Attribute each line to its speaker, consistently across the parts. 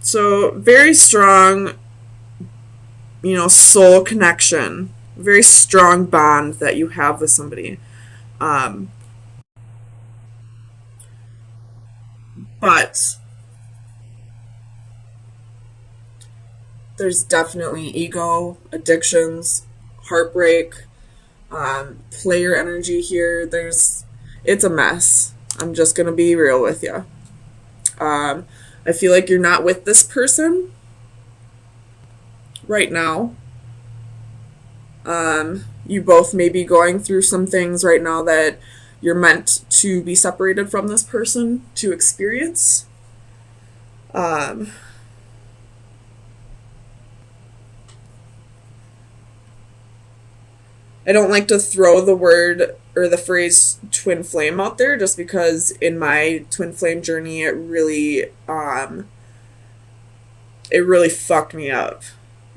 Speaker 1: So very strong, soul connection, very strong bond that you have with somebody. Um, but there's definitely ego, addictions, heartbreak, player energy here. It's a mess. I'm just gonna be real with you. Um, I feel like you're not with this person right now. You both may be going through some things right now that you're meant to be separated from this person to experience. Um, I don't like to throw the word or the phrase twin flame out there just because in my twin flame journey it really fucked me up.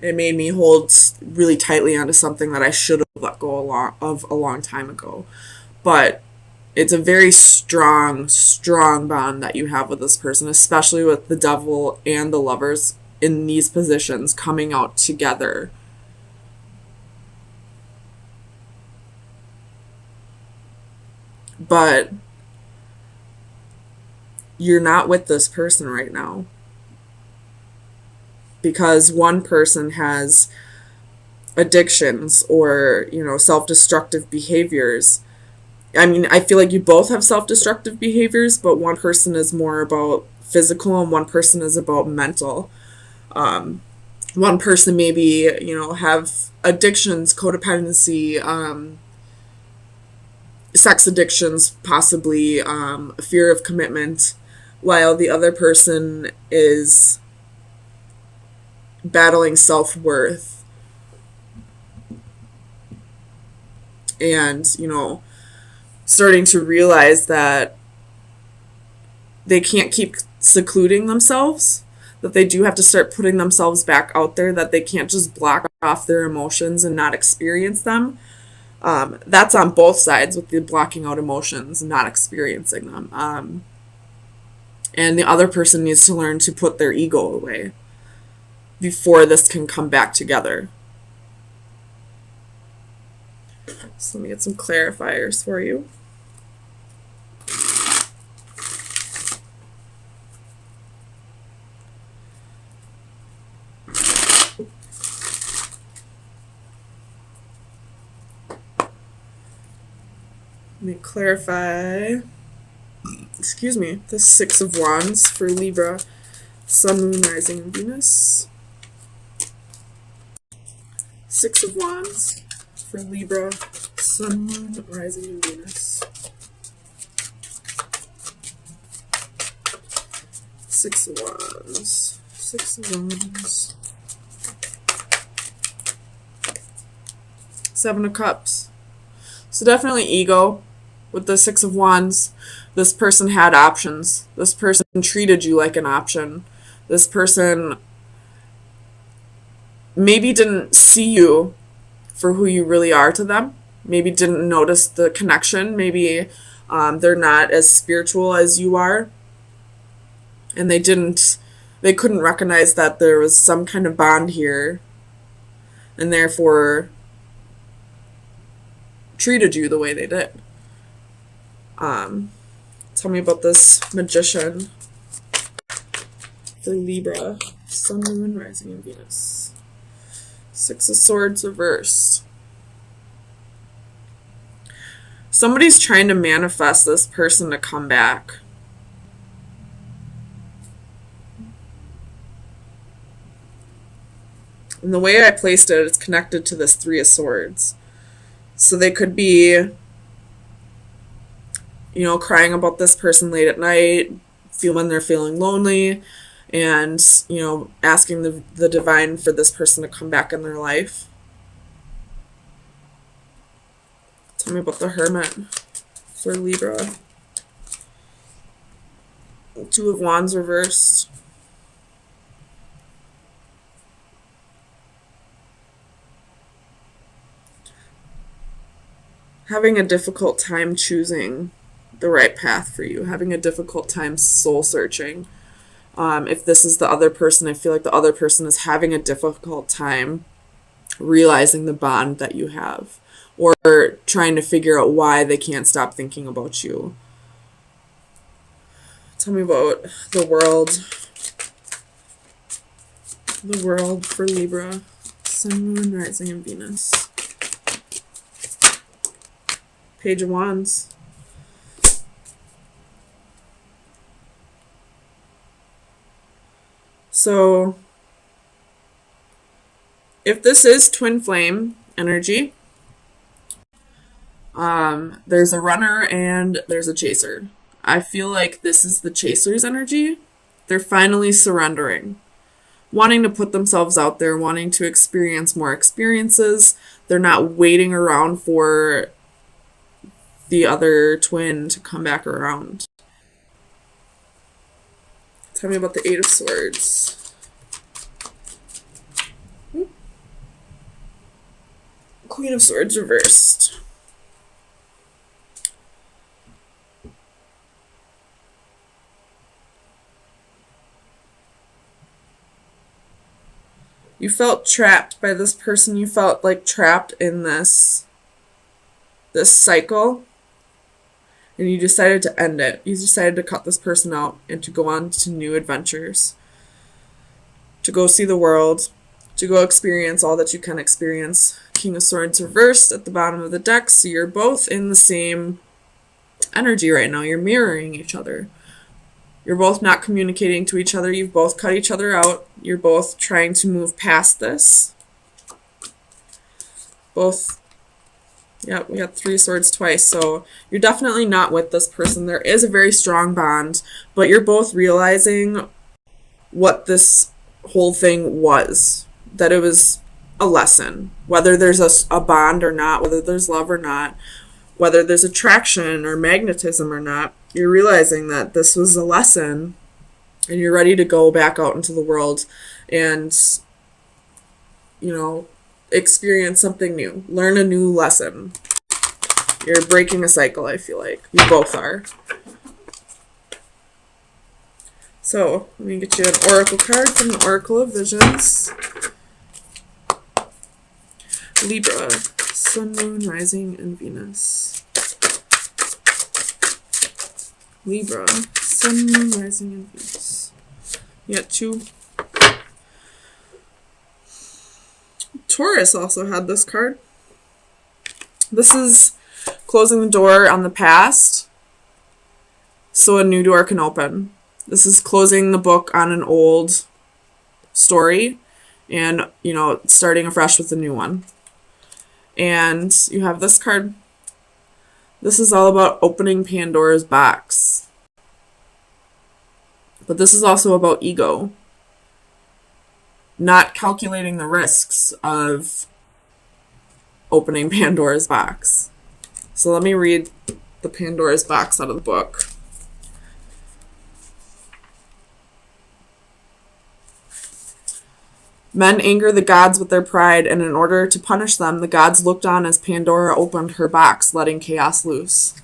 Speaker 1: It made me hold really tightly onto something that I should have let go a long time ago. But it's a very strong, strong bond that you have with this person, especially with the devil and the lovers in these positions coming out together. But you're not with this person right now because one person has addictions or, self-destructive behaviors. I mean, I feel like you both have self-destructive behaviors, but one person is more about physical and one person is about mental. One person maybe, have addictions, codependency, sex addictions, possibly fear of commitment, while the other person is battling self-worth and, starting to realize that they can't keep secluding themselves, that they do have to start putting themselves back out there, that they can't just block off their emotions and not experience them. That's on both sides with the blocking out emotions and not experiencing them. And the other person needs to learn to put their ego away before this can come back together. So let me get some clarifiers for you. Let me clarify, the Six of Wands for Libra, Sun, Moon, Rising, and Venus. Six of Wands for Libra, Sun, Moon, Rising, and Venus. Six of Wands. Six of Wands. Seven of Cups. So definitely ego. With the Six of Wands, this person had options. This person treated you like an option. This person maybe didn't see you for who you really are to them. Maybe didn't notice the connection. Maybe they're not as spiritual as you are. And they couldn't recognize that there was some kind of bond here. And therefore treated you the way they did. Tell me about this Magician for Libra, Sun, Moon, Rising, and Venus. Six of Swords reversed. Somebody's trying to manifest this person to come back. And the way I placed it, it's connected to this Three of Swords. So they could be, crying about this person late at night, when they're feeling lonely, and, asking the divine for this person to come back in their life. Tell me about the Hermit for Libra. Two of Wands reversed. Having a difficult time choosing the right path for you, having a difficult time soul searching, If this is the other person, I feel like the other person is having a difficult time realizing the bond that you have, or trying to figure out why they can't stop thinking about you. Tell me about the world. The world for Libra. Sun, Moon, Rising, and Venus. Page of Wands. So, if this is twin flame energy, there's a runner and there's a chaser. I feel like this is the chaser's energy. They're finally surrendering, wanting to put themselves out there, wanting to experience more experiences. They're not waiting around for the other twin to come back around. Tell me about the Eight of Swords. Queen of Swords reversed. You felt trapped by this person. You felt like trapped in this cycle. And you decided to end it. You decided to cut this person out and to go on to new adventures. To go see the world. To go experience all that you can experience. King of Swords reversed at the bottom of the deck. So you're both in the same energy right now. You're mirroring each other. You're both not communicating to each other. You've both cut each other out. You're both trying to move past this. Both. Yeah, we got 3 swords twice, so you're definitely not with this person. There is a very strong bond, but you're both realizing what this whole thing was. That it was a lesson. Whether there's a bond or not, whether there's love or not, whether there's attraction or magnetism or not, you're realizing that this was a lesson, and you're ready to go back out into the world and, experience something new. Learn a new lesson. You're breaking a cycle, I feel like. You both are. So, let me get you an oracle card from the Oracle of Visions. Libra, Sun, Moon, Rising, and Venus. Libra, Sun, Moon, Rising, and Venus. You got 2. Taurus also had this card. This is closing the door on the past so a new door can open. This is closing the book on an old story and, starting afresh with a new one. And you have this card. This is all about opening Pandora's box. But this is also about ego. Not calculating the risks of opening Pandora's box. So let me read the Pandora's box out of the book. Men anger the gods with their pride, and in order to punish them, the gods looked on as Pandora opened her box, letting chaos loose.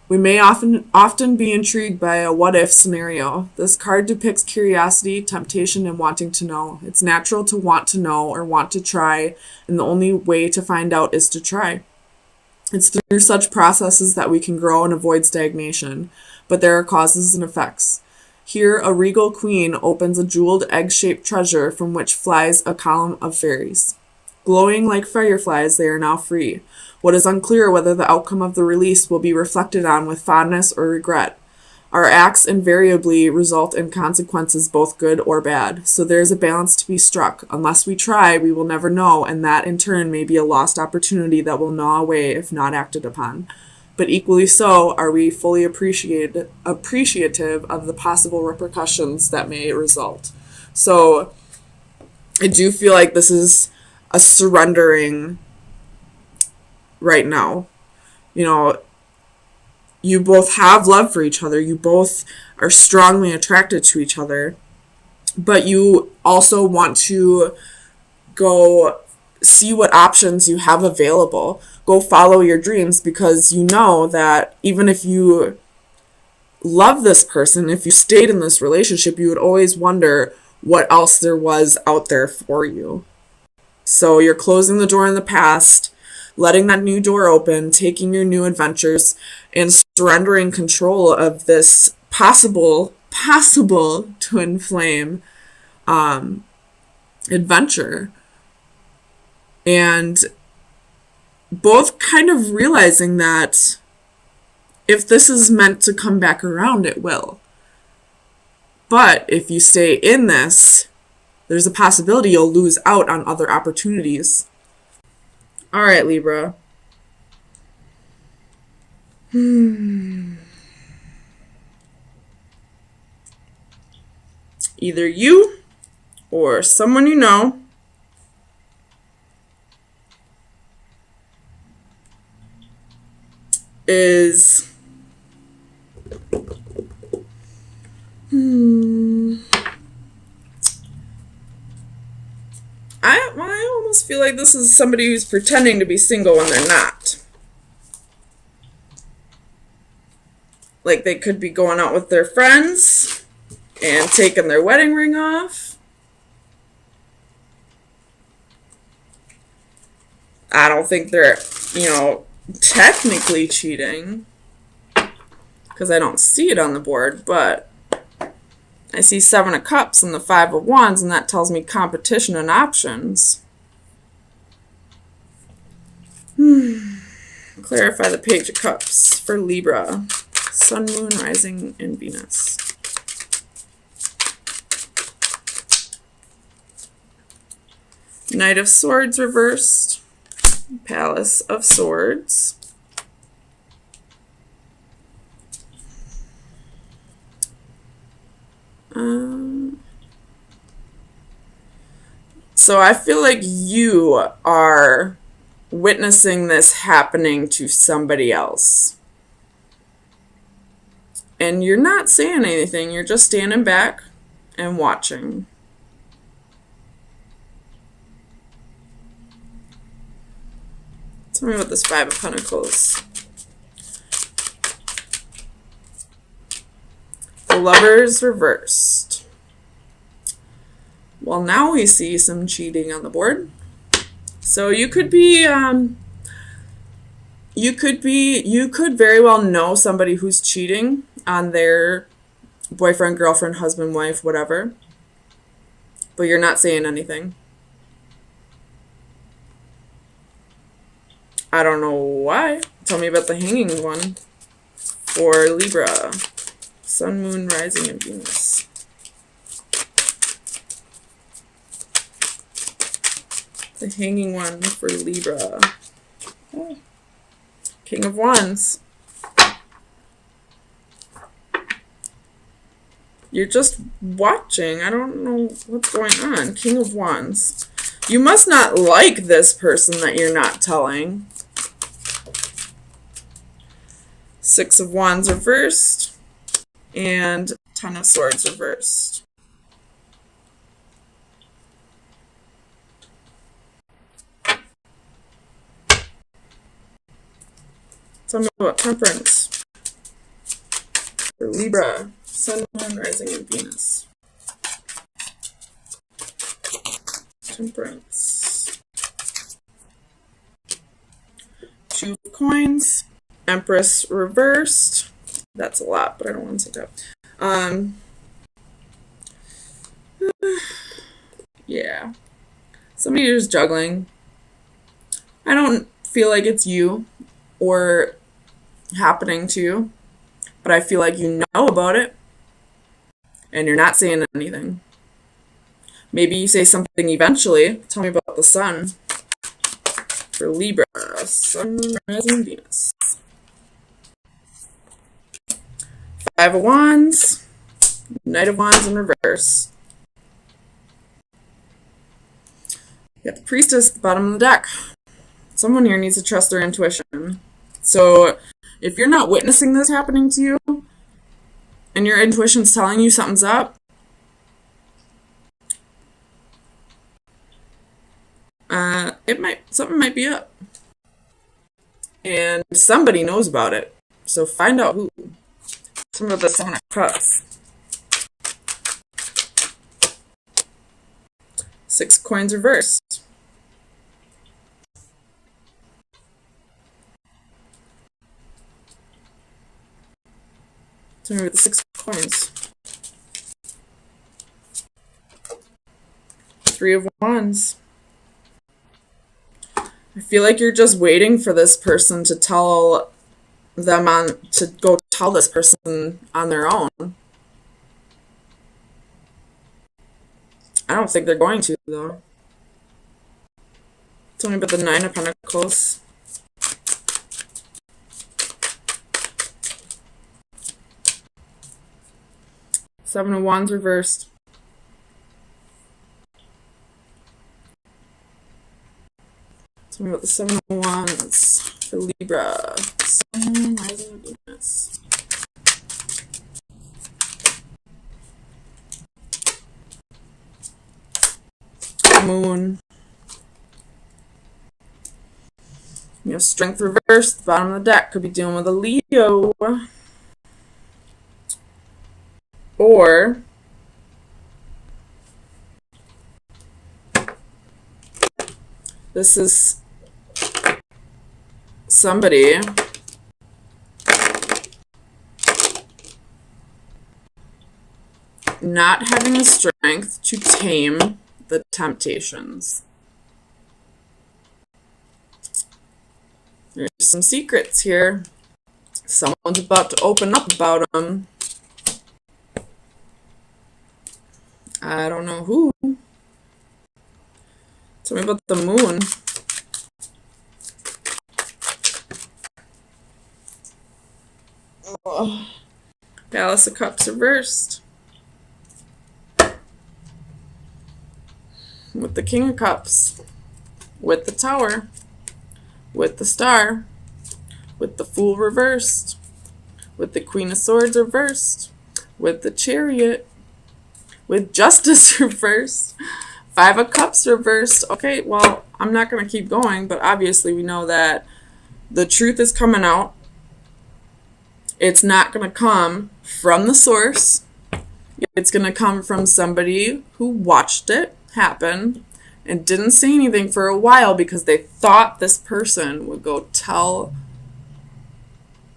Speaker 1: We may often be intrigued by a what-if scenario. This card depicts curiosity, temptation, and wanting to know. It's natural to want to know or want to try, and the only way to find out is to try. It's through such processes that we can grow and avoid stagnation, but there are causes and effects. Here, a regal queen opens a jeweled egg-shaped treasure from which flies a column of fairies. Glowing like fireflies, they are now free. What is unclear whether the outcome of the release will be reflected on with fondness or regret. Our acts invariably result in consequences both good or bad, so there is a balance to be struck. Unless we try, we will never know, and that in turn may be a lost opportunity that will gnaw away if not acted upon. But equally so, are we fully appreciative of the possible repercussions that may result. So I do feel like this is a surrendering right now. You both have love for each other. You both are strongly attracted to each other. But you also want to go see what options you have available. Go follow your dreams, because you know that even if you love this person, if you stayed in this relationship, you would always wonder what else there was out there for you. So you're closing the door in the past, letting that new door open, taking your new adventures, and surrendering control of this possible twin flame adventure. And both kind of realizing that if this is meant to come back around, it will. But if you stay in this, there's a possibility you'll lose out on other opportunities. All right, Libra. Either you or someone you know is I almost feel like this is somebody who's pretending to be single when they're not. Like they could be going out with their friends and taking their wedding ring off. I don't think they're, technically cheating, because I don't see it on the board, but I see 7 of Cups and the 5 of Wands, and that tells me competition and options. Clarify the Page of Cups for Libra. Sun, Moon, Rising, and Venus. Knight of Swords reversed. Palace of Swords. So I feel like you are witnessing this happening to somebody else. And you're not saying anything. You're just standing back and watching. Tell me about this 5 of Pentacles. The Lovers reversed. Well, now we see some cheating on the board. So you could very well know somebody who's cheating on their boyfriend, girlfriend, husband, wife, whatever. But you're not saying anything. I don't know why. Tell me about the Hanging one for Libra. Sun, Moon, Rising, and Venus. The Hanging one for Libra. Oh. King of Wands. You're just watching. I don't know what's going on. King of Wands. You must not like this person that you're not telling. 6 of Wands reversed. And 10 of Swords reversed. Tell me about Temperance for Libra. Sun, Moon, Rising, and Venus. Temperance. 2 of Coins. Empress reversed. That's a lot, but I don't want to take up. Yeah. Somebody who's juggling. I don't feel like it's you or happening to you, but I feel like you know about it and you're not saying anything. Maybe you say something eventually. Tell me about the Sun for Libra. Sun, Rising, Venus. 5 of Wands, Knight of Wands in reverse. You got the Priestess at the bottom of the deck. Someone here needs to trust their intuition. So if you're not witnessing this happening to you, and your intuition's telling you something's up, something might be up. And somebody knows about it. So find out who. Some of the Seven of Cups. 6 coins reversed. Tell me with the 6 coins. 3 of Wands. I feel like you're just waiting for this person to tell them to go tell this person on their own. I don't think they're going to, though. Tell me about the 9 of Pentacles. Seven of Wands reversed. Tell me about the 7 of Wands for Libra. Sun, rising, Venus. Moon. You have Strength reversed. Bottom of the deck could be dealing with a Leo. Or this is somebody not having the strength to tame the temptations. There's some secrets here. Someone's about to open up about them. I don't know who. Tell me about the Moon. Oh. Palace of Cups reversed. With the King of Cups. With the Tower. With the Star. With the Fool reversed. With the Queen of Swords reversed. With the Chariot. With Justice reversed. 5 of Cups reversed. Okay, well, I'm not going to keep going, but obviously we know that the truth is coming out. It's not going to come from the source. It's going to come from somebody who watched it happen and didn't say anything for a while because they thought this person would go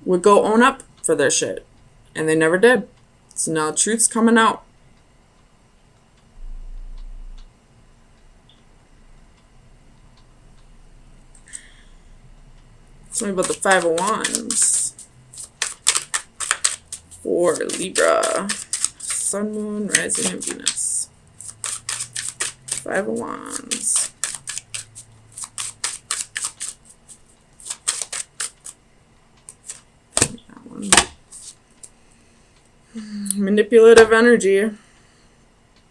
Speaker 1: own up for their shit. And they never did. So now the truth's coming out. Tell me about the 5 of Wands for Libra. Sun, Moon, Rising, and Venus. 5 of Wands. That one. Manipulative energy.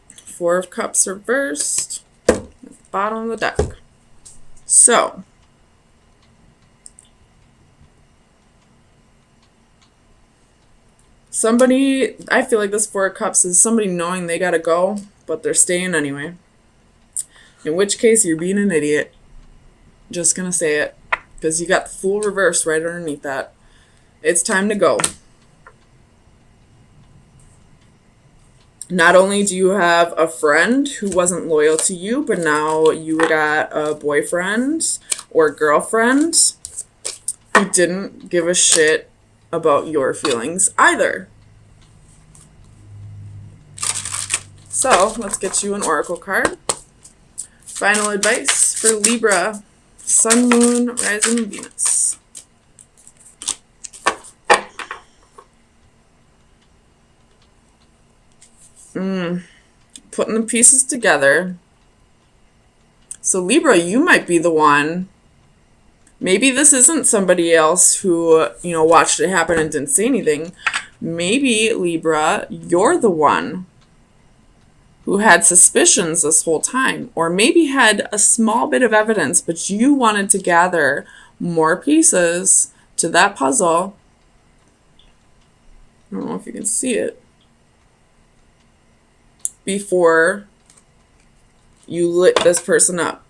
Speaker 1: 4 of Cups reversed. At the bottom of the deck. So, somebody, I feel like this 4 of Cups is somebody knowing they gotta go, but they're staying anyway. In which case, you're being an idiot. Just gonna say it. Because you got the Fool reversed right underneath that. It's time to go. Not only do you have a friend who wasn't loyal to you, but now you got a boyfriend or girlfriend who didn't give a shit about your feelings either. So, let's get you an oracle card. Final advice for Libra. Sun, Moon, Rising, and Venus. Putting the pieces together. So Libra, you might be the one. Maybe this isn't somebody else who, watched it happen and didn't say anything. Maybe, Libra, you're the one who had suspicions this whole time. Or maybe had a small bit of evidence, but you wanted to gather more pieces to that puzzle. I don't know if you can see it. Before you lit this person up.